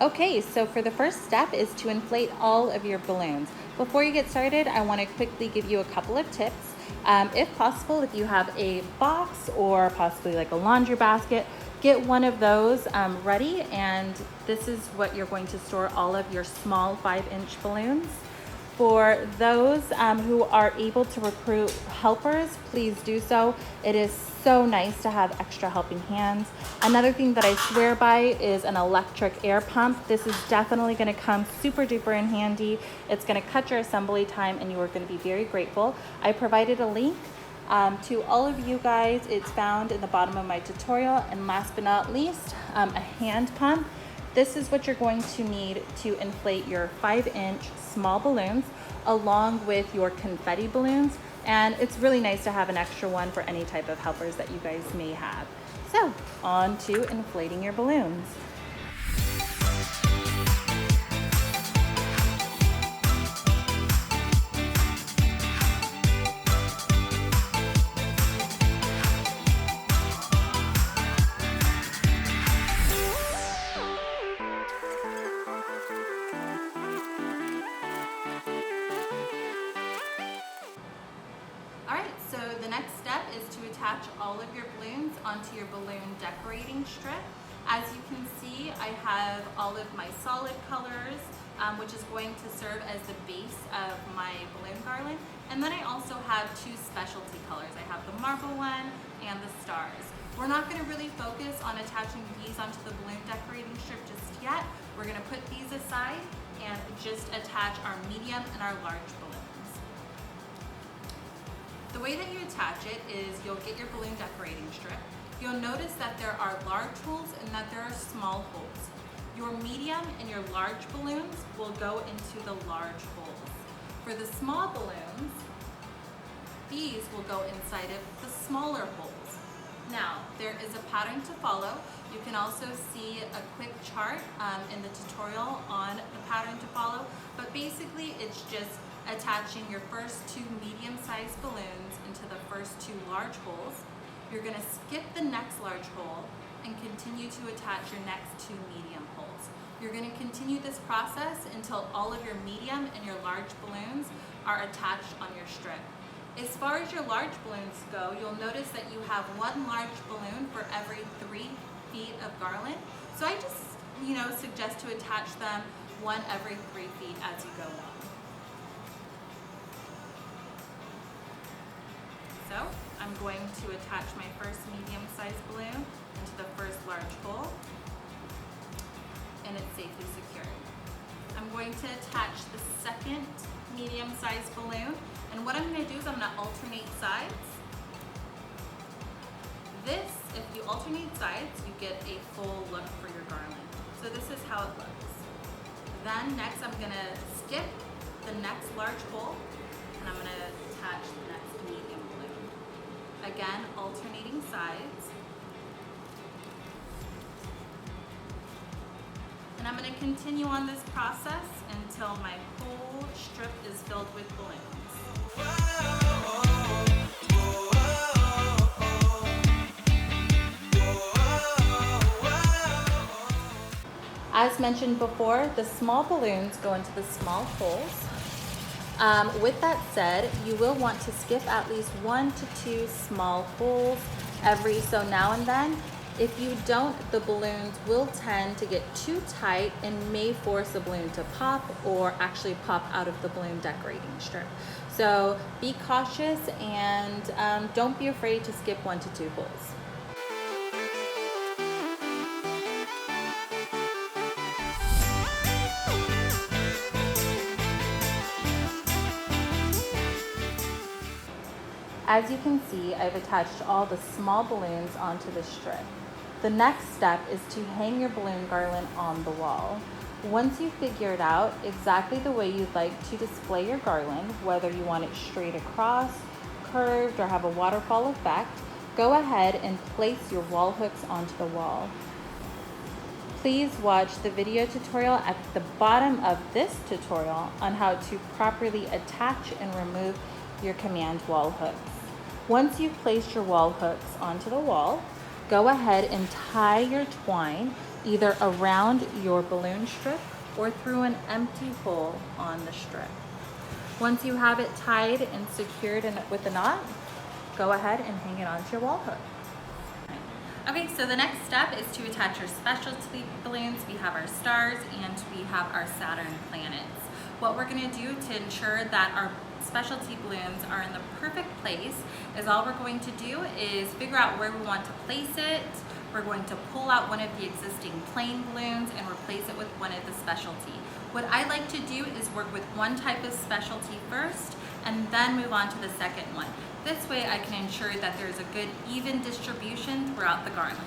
Okay, so for the first step is to inflate all of your balloons. Before you get started, I want to quickly give you a couple of tips. If possible, if you have a box or possibly like a laundry basket, get one of those ready, and this is what you're going to store all of your small 5-inch balloons. For those who are able to recruit helpers, please do so. It is so nice to have extra helping hands. Another thing that I swear by is an electric air pump. This is definitely going to come super duper in handy. It's going to cut your assembly time and you are going to be very grateful. I provided a link to all of you guys. It's found in the bottom of my tutorial. And last but not least, a hand pump. This is what you're going to need to inflate your 5-inch small balloons along with your confetti balloons. And it's really nice to have an extra one for any type of helpers that you guys may have. So, on to inflating your balloons. So the next step is to attach all of your balloons onto your balloon decorating strip. As you can see, I have all of my solid colors, which is going to serve as the base of my balloon garland. And then I also have two specialty colors. I have the marble one and the stars. We're not going to really focus on attaching these onto the balloon decorating strip just yet. We're going to put these aside and just attach our medium and our large balloons. The way that you attach it is you'll get your balloon decorating strip. You'll notice that there are large holes and that there are small holes. Your medium and your large balloons will go into the large holes. For the small balloons, these will go inside of the smaller holes. Now, there is a pattern to follow. You can also see a quick chart in the tutorial on the pattern to follow, but basically it's just attaching your first two medium-sized balloons into the first two large holes. You're going to skip the next large hole and continue to attach your next two medium holes. You're going to continue this process until all of your medium and your large balloons are attached on your strip. As far as your large balloons go, you'll notice that you have one large balloon for every 3 feet of garland. So I just, suggest to attach them one every 3 feet as you go along. So I'm going to attach my first medium-sized balloon into the first large hole, and it's safely secured. I'm going to attach the second medium-sized balloon, and what I'm going to do is I'm going to alternate sides. This, if you alternate sides, you get a full look for your garland. So this is how it looks. Then next I'm going to skip the next large hole, and I'm going to attach the next medium balloon. Again, alternating sides. And I'm going to continue on this process until my whole strip is filled with balloons. As mentioned before, the small balloons go into the small holes. With that said, you will want to skip at least 1 to 2 small holes every so now and then. If you don't, the balloons will tend to get too tight and may force the balloon to pop or actually pop out of the balloon decorating strip. So be cautious and don't be afraid to skip 1 to 2 holes. As you can see, I've attached all the small balloons onto the strip. The next step is to hang your balloon garland on the wall. Once you've figured out exactly the way you'd like to display your garland, whether you want it straight across, curved, or have a waterfall effect, go ahead and place your wall hooks onto the wall. Please watch the video tutorial at the bottom of this tutorial on how to properly attach and remove your command wall hooks. Once you've placed your wall hooks onto the wall, go ahead and tie your twine either around your balloon strip or through an empty hole on the strip. Once you have it tied and secured with a knot, go ahead and hang it onto your wall hook. Okay, so the next step is to attach our specialty balloons. We have our stars and we have our Saturn planets. What we're going to do to ensure that our specialty balloons are in the perfect place is all we're going to do is figure out where we want to place it. We're going to pull out one of the existing plain balloons and replace it with one of the specialty. What I like to do is work with one type of specialty first and then move on to the second one. This way I can ensure that there's a good even distribution throughout the garland.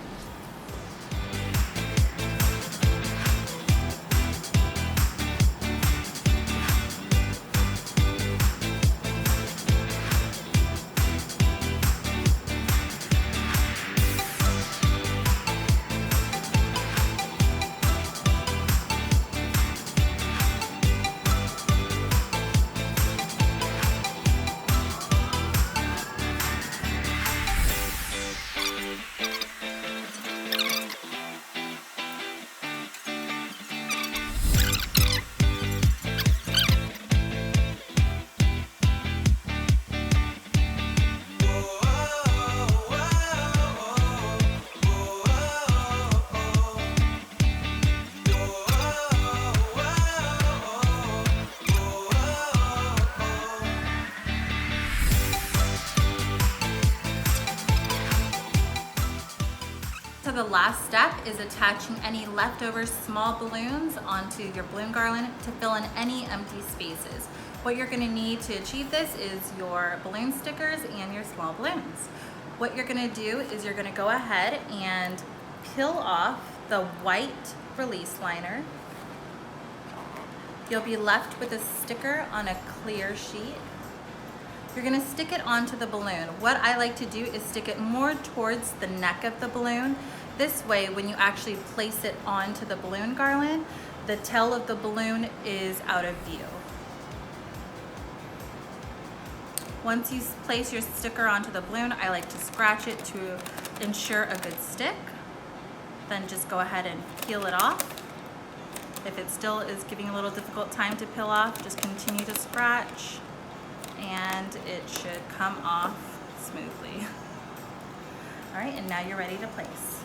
So the last step is attaching any leftover small balloons onto your balloon garland to fill in any empty spaces. What you're going to need to achieve this is your balloon stickers and your small balloons. What you're going to do is you're going to go ahead and peel off the white release liner. You'll be left with a sticker on a clear sheet. You're going to stick it onto the balloon. What I like to do is stick it more towards the neck of the balloon. This way, when you actually place it onto the balloon garland, the tail of the balloon is out of view. Once you place your sticker onto the balloon, I like to scratch it to ensure a good stick. Then just go ahead and peel it off. If it still is giving a little difficult time to peel off, just continue to scratch and it should come off smoothly. All right, and now you're ready to place.